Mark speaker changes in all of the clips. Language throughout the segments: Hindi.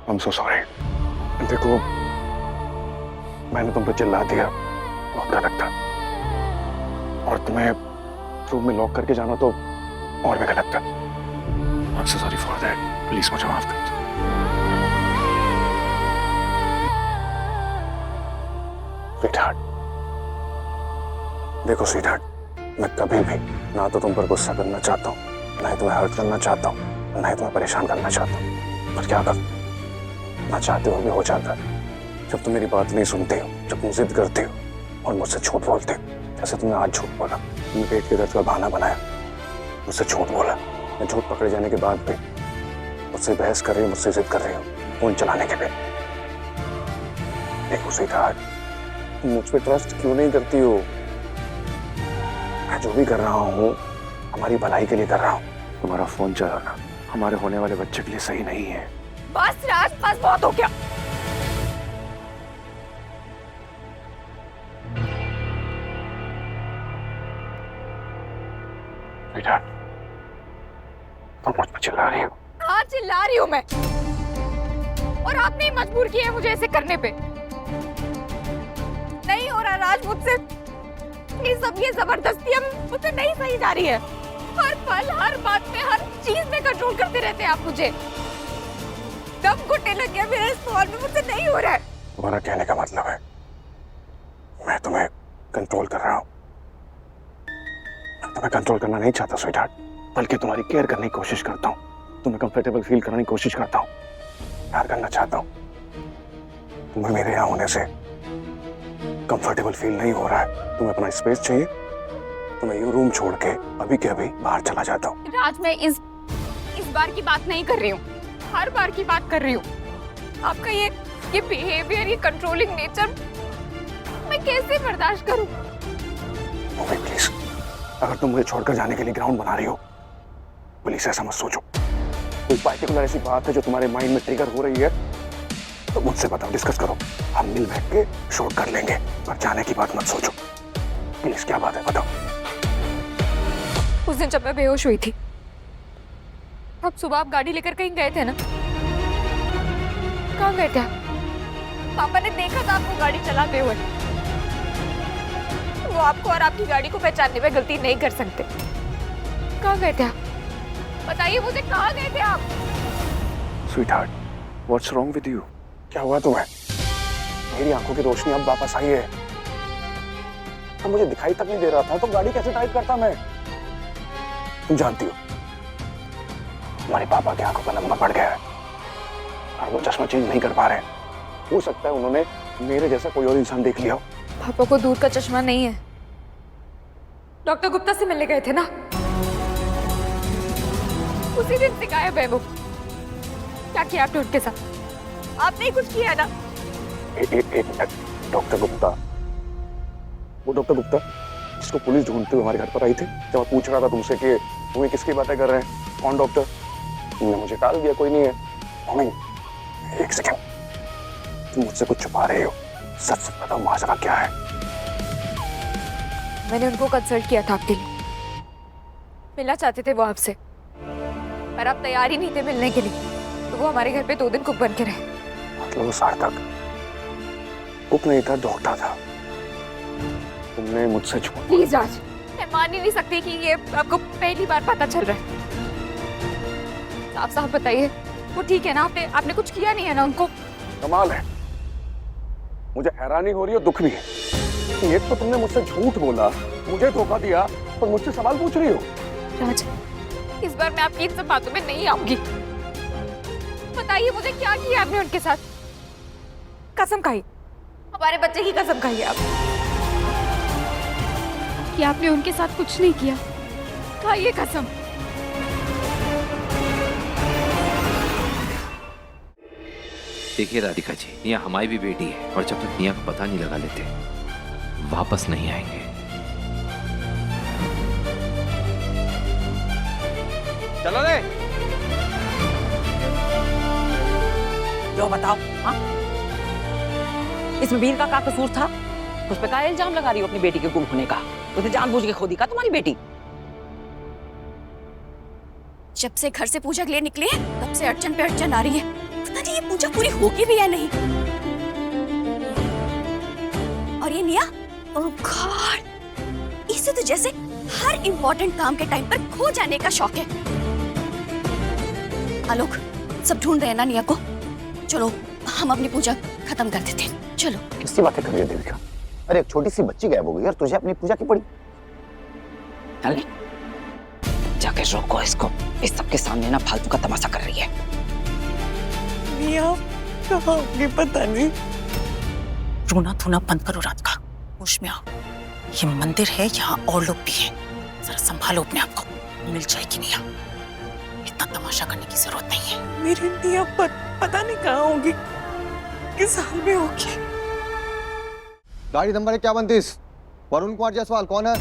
Speaker 1: I'm so sorry. देखो, मैंने तुम पर चिल्ला दिया, बहुत गलत था। और तुम्हें रूम में लॉक करके जाना तो और भी गलत था। I'm so sorry for that. Please मुझे माफ कर दो। स्वीटहार्ट, देखो स्वीटहार्ट, मैं कभी भी ना तो तुम पर गुस्सा करना चाहता हूँ, ना ही तुम्हें हर्ट करना चाहता हूँ, ना ही तुम्हें परेशान करना चाहता हूँ। पर क्या कर, ना चाहते हुए भी हो जाता है। जब तुम मेरी बात नहीं सुनते हो, जब तुम जिद करते हो और मुझसे झूठ बोलते हो, जैसे तुमने आज झूठ बोला, तुमने पेट के दर्द का बहाना बनाया, मुझसे झूठ बोला, मैं झूठ पकड़े जाने के बाद भी मुझसे बहस कर रही हो, मुझसे जिद कर रही हो फोन चलाने के लिए। देखो स्वीटहार्ट, तुम मुझ पे ट्रस्ट क्यों नहीं करती हो? मैं जो भी कर रहा हूँ हमारी भलाई के लिए कर रहा हूँ। तुम्हारा फोन चलाना हमारे होने वाले बच्चे के लिए सही नहीं है।
Speaker 2: बस राज, बस बहुत हो गया।
Speaker 1: बेटा, तुम मुझ पर चिल्ला रही हो।
Speaker 2: हाँ, चिल्ला रही हूँ मैं, और आपने ही मजबूर किया है मुझे ऐसे करने पे। नहीं हो रहा राज मुझसे, ये जबरदस्ती हम मुझसे नहीं सही जा रही है। हर पल, हर बात में, हर चीज में कंट्रोल करते रहते हैं आप मुझे। दम घुटने लग गया मेरे इस सवाल में, मुझसे नहीं हो रहा है।
Speaker 1: तुम्हारा कहने का मतलब है मैं तुम्हें कंट्रोल कर रहा हूँ? मैं तुम्हें कंट्रोल करना नहीं चाहता स्वीटहार्ट, बल्कि तुम्हारी केयर करने की कोशिश करता हूँ, तुम्हें कंफर्टेबल फील कराने की कोशिश करता हूँ, प्यार करना चाहता हूँ। तुम्हें मेरे यहाँ होने से कंफर्टेबल फील नहीं हो रहा है, तुम्हें अपना स्पेस चाहिए, तो मैं ये रूम छोड़ के अभी के अभी बाहर चला जाता हूँ।
Speaker 2: राज, मैं इस बार की बात नहीं कर रही हूँ, हर बार की बात कर रही हूँ। आपका ये बिहेवियर, ये कंट्रोलिंग नेचर मैं कैसे बर्दाश्त करूँ?
Speaker 1: ओके प्लीज, अगर तुम मुझे छोड़कर जाने के लिए ग्राउंड बना रही हो, प्लीज ऐसा मत सोचो। कोई पार्टिकुलर ऐसी बात है जो तुम्हारे माइंड में ट्रिगर हो रही है तो मुझसे बताओ, डिस्कस करो, हम मिल बैठ के शूट कर लेंगे, पर जाने की बात मत सोचो। प्लीज क्या बात है बताओ।
Speaker 2: उस दिन जब मैं बेहोश हुई थी, तब सुबह आप गाड़ी लेकर कहीं गए थे ना? कहाँ गए थे आप? पापा ने देखा था आपको गाड़ी चलाते हुए। वो आपको और आपकी गाड़ी को पहचानने में गलती नहीं कर सकते। कहाँ गए थे आप? बताइए मुझे, कहाँ गए थे आप?
Speaker 1: Sweetheart, what's wrong with you? क्या हुआ तुम्हें? मेरी आंखों की रोशनी अब वापस आई है। अब मुझे दिखाई तक नहीं दे रहा था तो गाड़ी कैसे ड्राइव करता मैं? तुम जानती हो हमारे पापा की आंखों का नंबर बढ़ गया है और वो चश्मा चेंज नहीं कर पा रहे। हो सकता है उन्होंने मेरे जैसा कोई और इंसान देख लिया हो।
Speaker 2: पापा को दूर का चश्मा नहीं है। डॉक्टर गुप्ता से मिलने गए थे ना, उसी दिन से गायब है वो। क्या किया आपने उनके साथ? आपने ही कुछ किया ना?
Speaker 1: एक मिनट, डॉक्टर गुप्ता, वो डॉक्टर गुप्ता जिसको पुलिस ढूंढते हुए हमारे घर पर आई थी, जब मैं पूछ रहा था तुमसे कि तुम्हें किसकी बातें कर रहे हैं, कौन डॉक्टर, तुमने मुझे टाल दिया, कोई नहीं है। नहीं, एक सेकंड, तुम मुझसे कुछ छुपा रहे हो, सच सच बताओ माजरा क्या है?
Speaker 2: मैंने उनको कंसल्ट किया था आपके लिए, मिलना चाहते थे वो आपसे, पर आप तैयार ही नहीं थे मिलने के लिए, तो वो हमारे घर पे 2 दिन कुक बन के रहे।
Speaker 1: मतलब वो सार्थक कुक नहीं था, डॉक्टर था। तुमने मुझसे छुपा।
Speaker 2: प्लीज राज, मैं मान ही नहीं सकती कि ये आपको पहली बार पता चल रहा है। साफ साफ बताइए, वो ठीक है ना? आपने कुछ किया नहीं है ना उनको?
Speaker 1: कमाल है, मुझे हैरानी हो रही है, दुख भी है। एक तो तुमने मुझसे झूठ बोला, मुझे धोखा दिया, और मुझसे सवाल पूछ रही हो।
Speaker 2: राज, इस बार मैं आपकी इन सब बातों में नहीं आऊंगी। बताइए मुझे, क्या किया आपने उनके साथ? कसम खाई, हमारे बच्चे की कसम खाई आप कि आपने उनके साथ कुछ नहीं किया। खाइए कसम।
Speaker 3: देखिए राधिका जी, निया हमारी भी बेटी है और जब तक निया का पता नहीं लगा लेते वापस नहीं आएंगे।
Speaker 4: चलो रे।
Speaker 5: जो बताओ, हाँ? इसमें वीर का क्या कसूर था? उस पे क्या इल्जाम लगा रही हो अपनी बेटी के गुम होने का? उसने जानबूझ के खो दी का तुम्हारी बेटी?
Speaker 6: जब से घर से पूजा के लिए निकले तब से अड़चन पे अड़चन आ रही है।
Speaker 2: पता नहीं ये पूजा पूरी होगी भी या नहीं। और ये निया, ओह गॉड, इसे तो जैसे हर इम्पोर्टेंट काम के टाइम पर खो जाने का शौक है। आलोक, सब ढूंढ रहे हैं ना निया को। चलो हम अपनी पूजा खत्म कर देते हैं, चलो।
Speaker 1: किसकी बातें कर रही है देविका? अरे एक छोटी सी बच्ची गायब हो गई और तुझे अपनी पूजा की पड़ी।
Speaker 5: चल जाके रोको इसको, इस सबके सामने ना फालतू का तमाशा कर रही है।
Speaker 4: निया कहाँ होगी पता नहीं। रोना धोना बंद करो रात का, होश में आओ। ये मंदिर है, यहाँ और लोग भी हैं, जरा संभालो अपने आप को। मिल जाएगी निया, इतना तमाशा करने की जरूरत नहीं है। मेरी निया पता नहीं कहाँ होगी, किस हाल में होगी।
Speaker 6: गाड़ी नंबर 51 वरुण कुमार जायसवाल कौन है?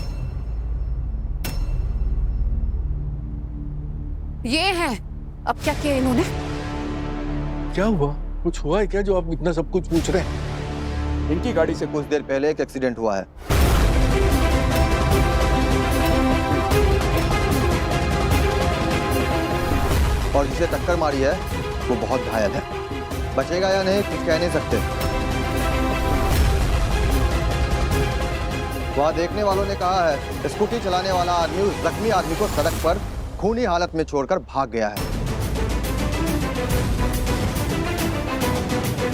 Speaker 2: ये है। अब क्या किया इन्होंने?
Speaker 7: क्या हुआ? कुछ हुआ है क्या जो आप इतना सब कुछ पूछ रहे हैं?
Speaker 6: इनकी गाड़ी से कुछ देर पहले एक एक्सीडेंट हुआ है। और जिसे टक्कर मारी है वो बहुत घायल है। बचेगा या नहीं कुछ कह नहीं सकते। वहाँ देखने वालों ने कहा है स्कूटी चलाने वाला आदमी उस जख्मी आदमी को सड़क पर खूनी हालत में छोड़कर भाग गया है।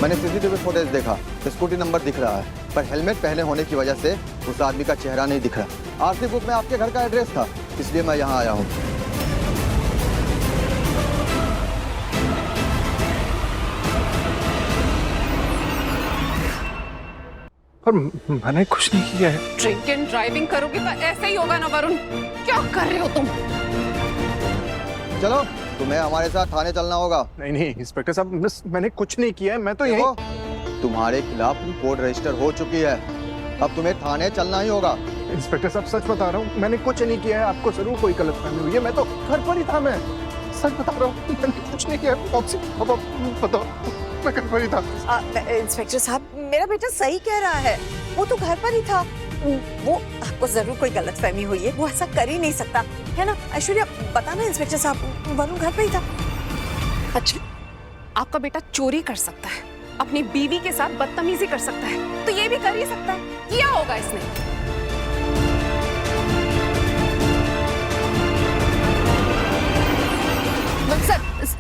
Speaker 6: मैंने सीसीटीवी फुटेज देखा, स्कूटी नंबर दिख रहा है, पर हेलमेट पहने होने की वजह से उस आदमी का चेहरा नहीं दिख रहा। आरसी बुक में आपके घर का एड्रेस था, इसलिए मैं यहाँ आया हूँ।
Speaker 7: पर मैंने कुछ नहीं किया है।
Speaker 2: ड्रिंक एंड ड्राइविंग करोगे तो ऐसा ही होगा ना वरुण। क्या कर रहे हो तुम?
Speaker 6: चलो तुम्हें हमारे साथ थाने चलना होगा।
Speaker 7: नहीं इंस्पेक्टर साहब, मैंने कुछ नहीं किया है। मैं तो
Speaker 6: देखो,
Speaker 7: यही।
Speaker 6: तुम्हारे खिलाफ रिपोर्ट रजिस्टर हो चुकी है, अब तुम्हें थाने चलना ही होगा।
Speaker 7: इंस्पेक्टर साहब सच बता रहा हूँ, मैंने कुछ नहीं किया है। आपको जरूर कोई गलतफहमी हुई है। मैं तो घर पर ही था। मैं सच बता रहा हूँ, मैंने कुछ नहीं किया है। बताओ, मैं घर पर ही था।
Speaker 4: इंस्पेक्टर साहब, मेरा बेटा सही कह रहा है, वो तो घर पर ही था। वो आपको जरूर कोई गलतफहमी हुई है, वो ऐसा कर ही नहीं सकता, है ना? ऐश्वर्या बताना इंस्पेक्टर साहब, वरुण घर पर ही था।
Speaker 2: अच्छा, आपका बेटा चोरी कर सकता है, अपनी बीवी के साथ बदतमीजी कर सकता है, तो ये भी कर ही सकता है। किया होगा इसने।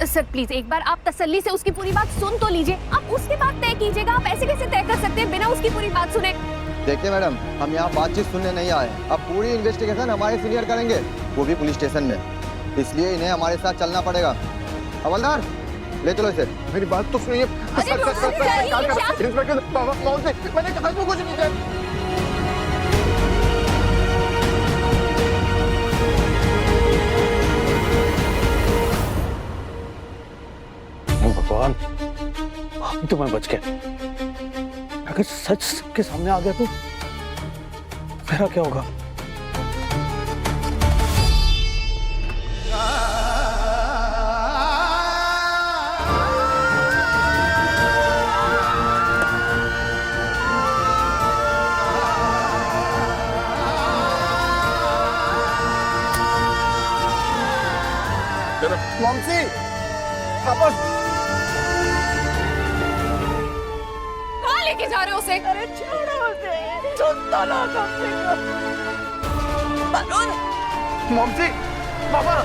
Speaker 8: सर प्लीज एक बार आप तसल्ली से उसकी पूरी बात सुन तो लीजिए। आप उसके बाद तय कीजिएगा। आप ऐसे कैसे तय कर सकते हैं बिना उसकी पूरी बात सुने?
Speaker 6: देखिए मैडम, हम यहाँ बातचीत सुनने नहीं आए। अब पूरी इन्वेस्टिगेशन हमारे सीनियर करेंगे, वो भी पुलिस स्टेशन में। इसलिए इन्हें हमारे साथ चलना पड़ेगा। हवलदार ले चलो इसे।
Speaker 7: मेरी बात तो सुनिए। इंस्पेक्टर मैंने कहा कुछ नहीं किया। भगवान, अभी तो मैं बच गया। अगर सच सबके सामने आ गया तो मेरा क्या होगा? मॉमसी, वापस।
Speaker 2: कहाँ लेके जा रहे हो उसे?
Speaker 4: अरे छोड़ो उसे, सुन तो लो कम से कम। वरुण,
Speaker 7: मॉमसी, पापा।